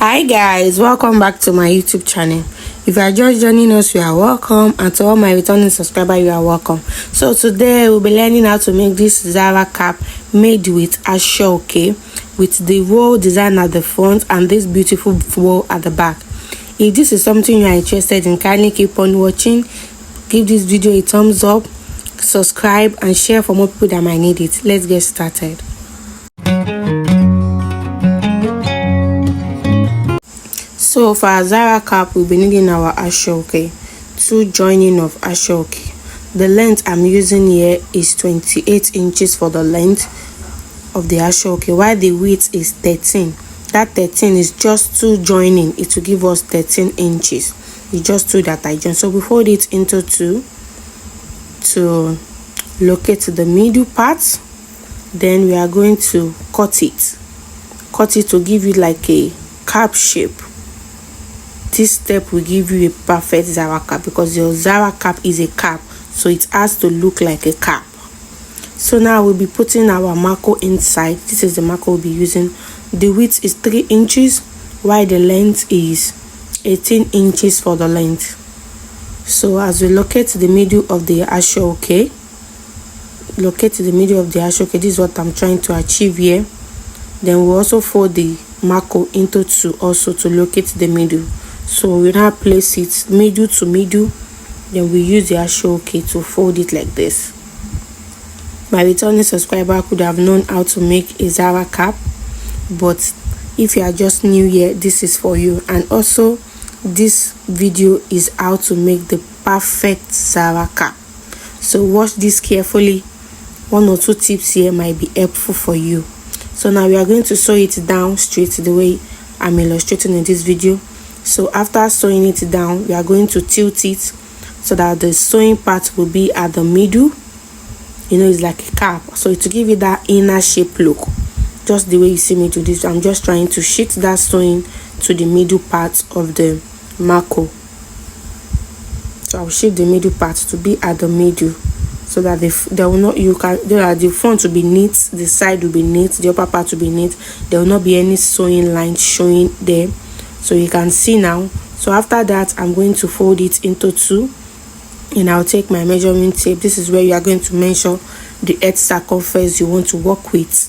Hi guys, welcome back to my YouTube channel. If you are just joining us, you are welcome, and to all my returning subscribers, you are welcome. So today we'll be learning how to make this Zara cap made with Aso-Oke, with the roll design at the front and this beautiful roll at the back. If this is something you are interested in, kindly keep on watching. Give this video a thumbs up, subscribe and share for more people that might need it. Let's get started. So for our Zara cap, we'll be needing our Aso-Oke, 2 joining of Aso-Oke. The length I'm using here is 28 inches for the length of the Aso-Oke, while the width is 13. That 13 is just 2 joining. It will give us 13 inches. It's just 2 that I join. So we fold it into 2 to locate the middle part. Then we are going to cut it to give you like a cap shape. This step will give you a perfect Zara cap, because your Zara cap is a cap, so it has to look like a cap. So now we'll be putting our marco inside. This is the marco we'll be using. The width is 3 inches, while the length is 18 inches for the length. So as we locate the middle of the Aso-Oke, this is what I'm trying to achieve here. Then we'll also fold the marco into 2 also to locate the middle. So we now place it middle to middle, then we use the Aso-Oke to fold it like this. My returning subscriber could have known how to make a Zara cap, but if you are just new here, this is for you. And also this video is how to make the perfect Zara cap, so watch this carefully. 1 or 2 tips here might be helpful for you. So now we are going to sew it down straight the way I'm illustrating in this video. So after sewing it down, we are going to tilt it so that the sewing part will be at the middle. You know, it's like a cap, so to give it that inner shape look, just the way you see me do this. I'm just trying to shift that sewing to the middle part of the marco. So I'll shift the middle part to be at the middle, so that the front will be neat, the side will be neat, the upper part will be neat. There will not be any sewing lines showing there. So you can see now. So after that, I'm going to fold it into 2, and I'll take my measuring tape. This is where you are going to measure the edge circumference you want to work with.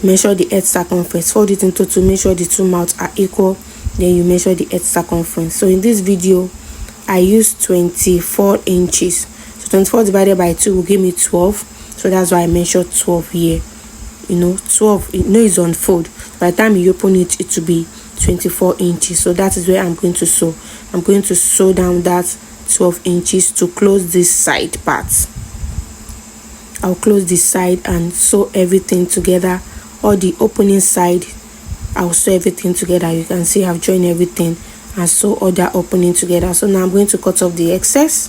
Measure the edge circumference, fold it into 2, make sure the 2 mouths are equal, then you measure the edge circumference. So in this video, I used 24 inches. So 24 divided by 2 will give me 12. So that's why I measured 12 here. You know, 12, you know, is on fold. By the time you open it, it will be 24 inches. So that is where I'm going to sew. I'm going to sew down that 12 inches to close this side part. I'll close this side and sew everything together. Or the opening side, I'll sew everything together. You can see I've joined everything and sew all that opening together. So now I'm going to cut off the excess,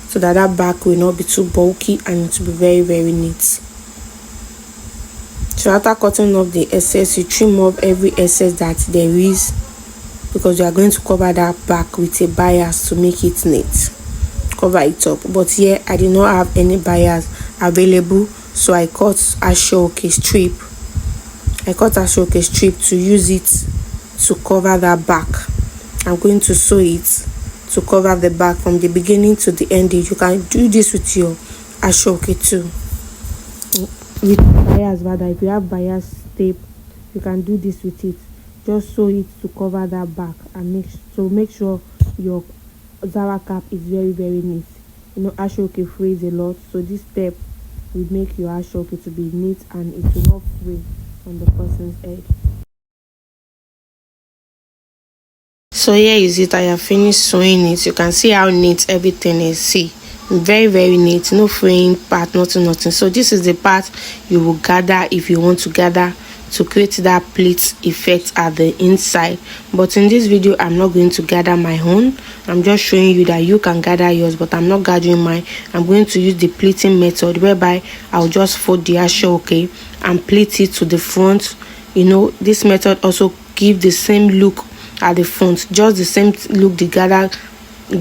so that back will not be too bulky and it will be very, very neat. So after cutting off the excess, you trim off every excess that there is, because you are going to cover that back with a bias to make it neat. Cover it up. But here I did not have any bias available, so I cut Aso-Oke strip. To use it to cover that back. I'm going to sew it to cover the back from the beginning to the end. You can do this with your Aso-Oke too. With bias, rather, if you have bias tape, you can do this with it. Just sew it to cover that back, and make sure your Zara cap is very, very neat. You know, Aso-Oke frays a lot, so this step will make your Aso-Oke to be neat and it will not fray on the person's head. So here is it. I have finished sewing it. You can see how neat everything is. See, very, very neat, no fraying part, nothing. So this is the part you will gather if you want to gather to create that pleat effect at the inside. But in this video, I'm not going to gather my own. I'm just showing you that you can gather yours, but I'm not gathering mine. I'm going to use the pleating method, whereby I'll just fold the Aso-Oke and pleat it to the front. You know, this method also gives the same look at the front, just the same look the gather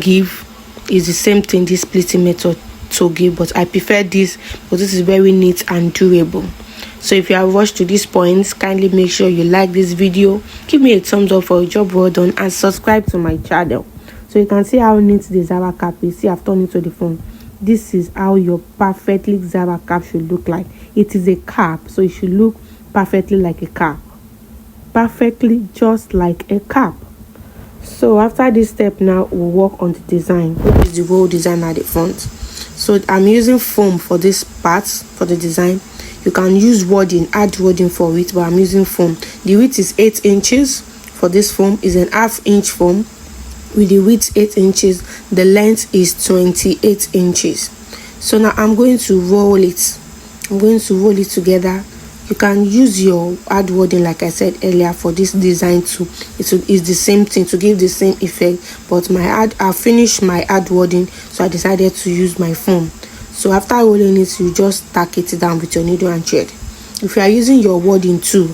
give is the same thing this pleating method to give, but I prefer this because this is very neat and durable. So if you have watched to this point, kindly make sure you like this video, give me a thumbs up for a job well done, and subscribe to my channel. So you can see how neat the Zara cap is. See, I've turned it to the phone. This is how your perfectly Zara cap should look like. It is a cap, so it should look perfectly like a cap, perfectly just like a cap. So after this step, now we'll work on the design, which is the roll design at the front. So I'm using foam for this part, for the design. You can use wording, add wording for it, but I'm using foam. The width is 8 inches for this foam. Is an half-inch foam with the width 8 inches. The length is 28 inches. So now I'm going to roll it. I'm going to roll it together. You can use your add wording like I said earlier for this design too. It's the same thing to give the same effect, but I finished my add wording, so I decided to use my foam. So after rolling it, you just tack it down with your needle and thread. If you are using your wording too,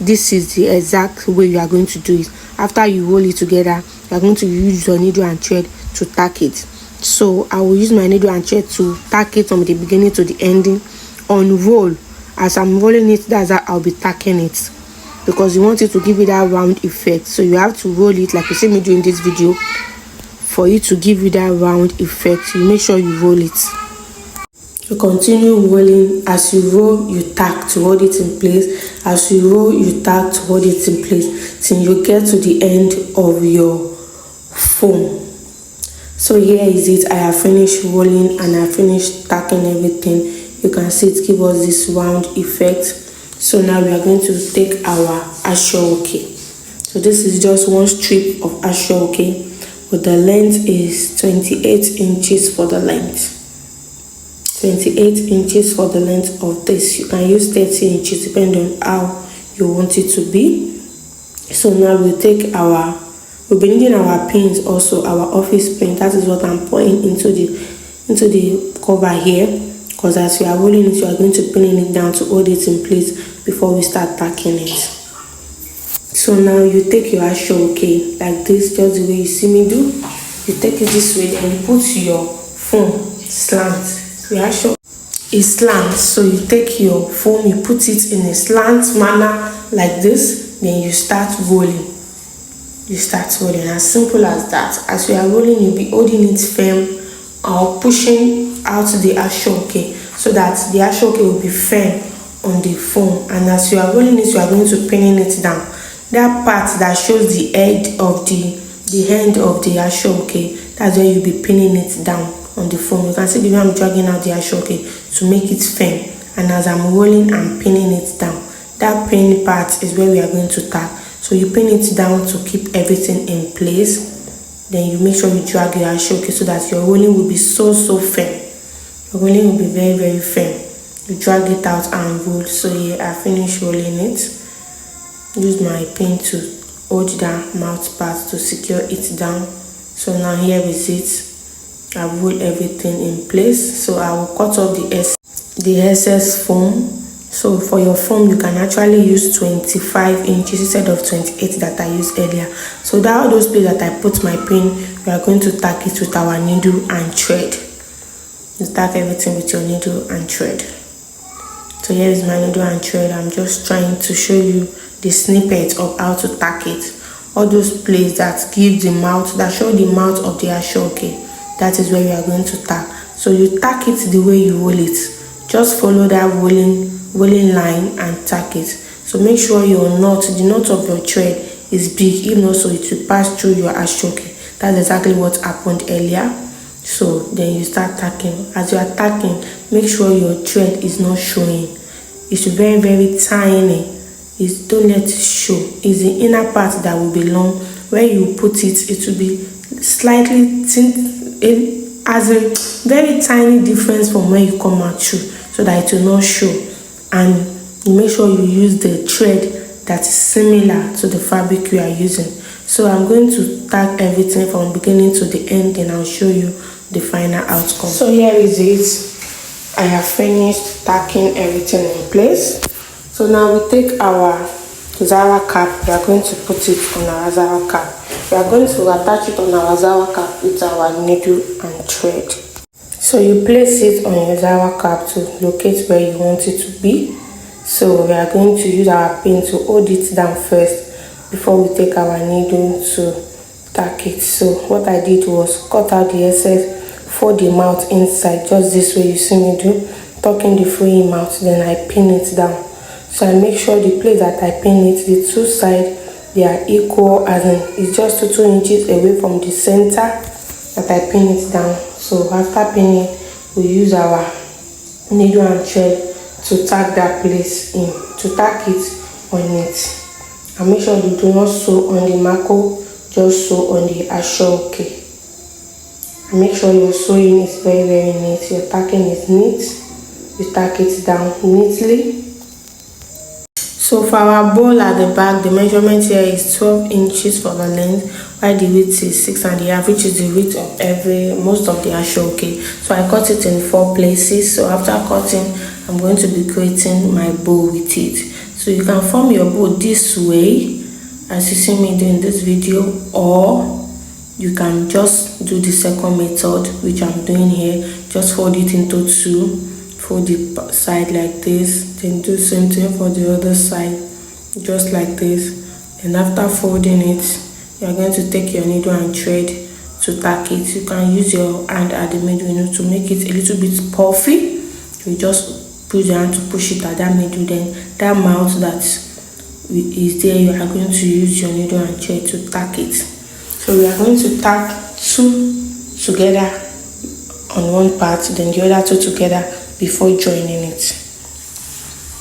this is the exact way you are going to do it. After you roll it together, you are going to use your needle and thread to tack it. So I will use my needle and thread to tack it from the beginning to the ending. On roll, as I'm rolling it, that's how I'll be tacking it, because you want it to give it that round effect. So you have to roll it like you see me doing this video. For it to give you that round effect, you make sure you roll it. You continue rolling. As you roll, you tack to hold it in place. As you roll, you tack to hold it in place till you get to the end of your foam. So here is it. I have finished rolling and I finished tacking everything. You can see it gives us this round effect. So now we are going to take our Aso-Oke. So this is just one strip of Aso-Oke, but the length is 28 inches for the length. 28 inches for the length of this. You can use 30 inches depending on how you want it to be. So now we'll be needing our pins, also our office pin. That is what I'm pouring into the cover here. Because as you are rolling it, you are going to pin it down to hold it in place before we start tacking it. So now you take your Aso-Oke like this, just the way you see me do. You take it this way, then you put your foam slant. Your Aso is slant, so you take your foam, you put it in a slant manner like this, then you start rolling. You start rolling, as simple as that. As you are rolling, you'll be holding it firm or pushing out the Aso-Oke so that the Aso-Oke will be firm on the foam. And as you are rolling it, you are going to pinning it down. That part that shows the end of the Aso-Oke, that's where you'll be pinning it down on the foam. You can see the way I'm dragging out the Aso-Oke to make it firm. And as I'm rolling, I'm pinning it down. That pin part is where we are going to tack. So you pin it down to keep everything in place. Then you make sure you drag your Aso-Oke so that your rolling will be so firm. Your rolling will be very firm. You drag it out and roll. So here I finished rolling it. Use my pin to hold that mouth part to secure it down. So now here is it. I roll everything in place. So I will cut off the excess foam. So for your foam, you can actually use 25 inches instead of 28 that I used earlier. So that all those places that I put my pin, we are going to tack it with our needle and thread. You tack everything with your needle and thread. So here is my needle and thread. I'm just trying to show you the snippet of how to tack it. All those places that give the mouth, that show the mouth of the Aso-Oke, that is where we are going to tack. So you tack it the way you roll it. Just follow that rolling line and tack it. So make sure the knot of your thread is big. If not, so it will pass through your Aso-Oke. That's exactly what happened earlier. So then you start tacking. As you are tacking, make sure your thread is not showing. It's very tiny. Don't let it show. It's the inner part that will be long. Where you put it, it will be slightly thin. It has a very tiny difference from where you come out through, so that it will not show. And you make sure you use the thread that is similar to the fabric you are using. So I'm going to tack everything from beginning to the end, and I'll show you the final outcome. So here is it. I have finished tacking everything in place. So now we take our Zara cap. We are going to put it on our Zara cap. We are going to attach it on our Zara cap with our needle and thread. So you place it on your Zara cap to locate where you want it to be. So we are going to use our pin to hold it down first before we take our needle to tack it. So what I did was cut out the excess, fold the mouth inside just this way you see me do, tucking the free mouth, then I pin it down. So I make sure the place that I pin it, the two sides, they are equal, as in it's just 2 inches away from the center that I pin it down. So after pinning, we use our needle and thread to tack that place in, to tack it on it. And make sure you do not sew on the Mako, just sew on the Aso-Oke. And make sure your sewing is very neat, your tacking is neat, you tack it down neatly. So for our ball at the back, the measurement here is 12 inches for the length, while the width is 6.5, which is the width of most of the Aso-Oke. So I cut it in 4 places. So after cutting, I'm going to be creating my bow with it. So you can form your bow this way, as you see me doing this video, or you can just do the second method, which I'm doing here. Just fold it into 2, fold the side like this, then do the same thing for the other side, just like this. And after folding it, you are going to take your needle and thread to tack it. You can use your hand at the middle, to make it a little bit puffy. You just put your hand to push it at that middle, then that mouth that is there, you are going to use your needle and thread to tack it. So we are going to tack 2 together on one part, then the other 2 together before joining it.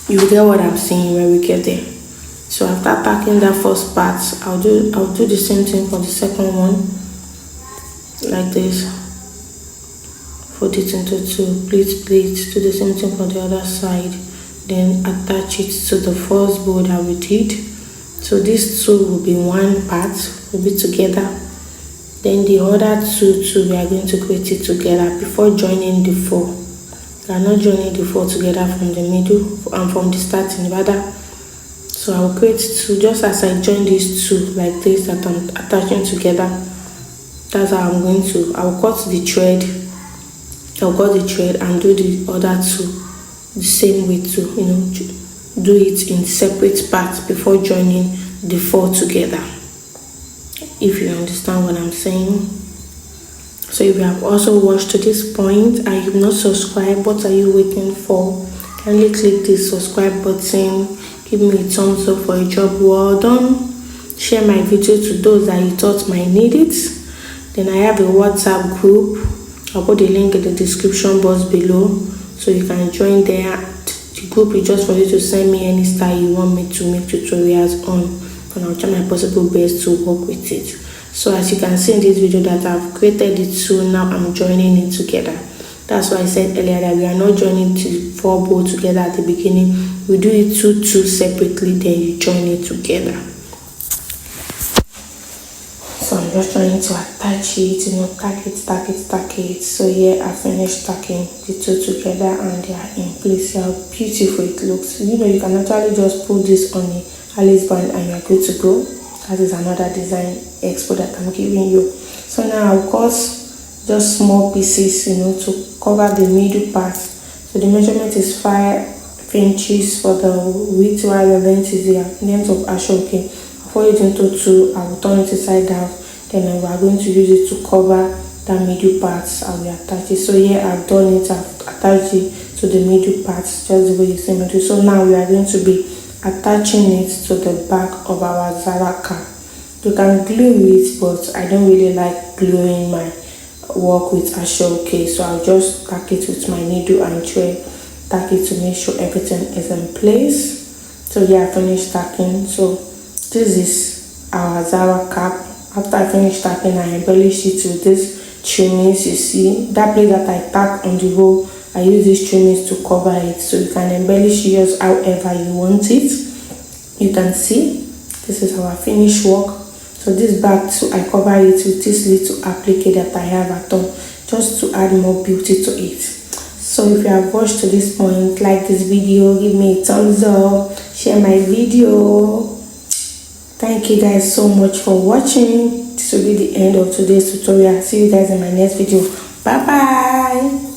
You will get what I'm saying when we get there. So after tacking that first part, I'll do the same thing for the second one, like this. Fold it into 2, pleats, do the same thing for the other side, then attach it to the first bow that we did. So these 2 will be one part, will be together. Then the other 2 we are going to create it together before joining the 4. We are not joining the 4 together from the middle and from the starting rather. So I will create 2 just as I join these 2 like this that I'm attaching together. That's how I'm going to. I'll cut the thread. I'll cut the thread and do the other 2 the same way too. Do it in separate parts before joining the 4 together. If you understand what I'm saying. So if you have also watched to this point and you've not subscribed, what are you waiting for? Kindly click the subscribe button, give me a thumbs up for a job well done, share my video to those that you thought might need it. Then I have a WhatsApp group. I'll put the link in the description box below, so you can join there. The group is just for you to send me any style you want me to make tutorials on, and I'll try my possible best to work with it. So as you can see in this video that I've created the 2, now I'm joining it together. That's why I said earlier that we are not joining the 4 bow together at the beginning. We do it 2 separately, then you join it together. So I'm just trying to attach it, tack it. So here I finished tacking the 2 together and they are in place. See how beautiful it looks. You can actually just put this on the Alice band and you're good to go. That is another design expo that I'm giving you. So now I'll cut just small pieces, to cover the middle part. So the measurement is 5 inches for the width, while the length is the length of Aso-Oke. I'll fold it into 2. I will turn it inside out. Then we are going to use it to cover the middle parts. I will attach it. So here I've done it. I've attached it to the middle parts, just the way you see me do. So now we are going to be attaching it to the back of our Zara Cap. You can glue it, but I don't really like gluing my work with Aso-Oke, so I'll just tack it with my needle and thread, tack it to make sure everything is in place. So yeah, I finished tacking. So this is our Zara Cap. After I finished tacking, I embellished it with this trimmings. You see that place that I tacked on the roll, I use these trimmings to cover it, so you can embellish yours however you want it. You can see this is our finished work. So this back too, I cover it with this little applique that I have at home, just to add more beauty to it. So if you have watched to this point, like this video, give me a thumbs up, share my video. Thank you guys so much for watching. This will be the end of today's tutorial. See you guys in my next video. Bye bye.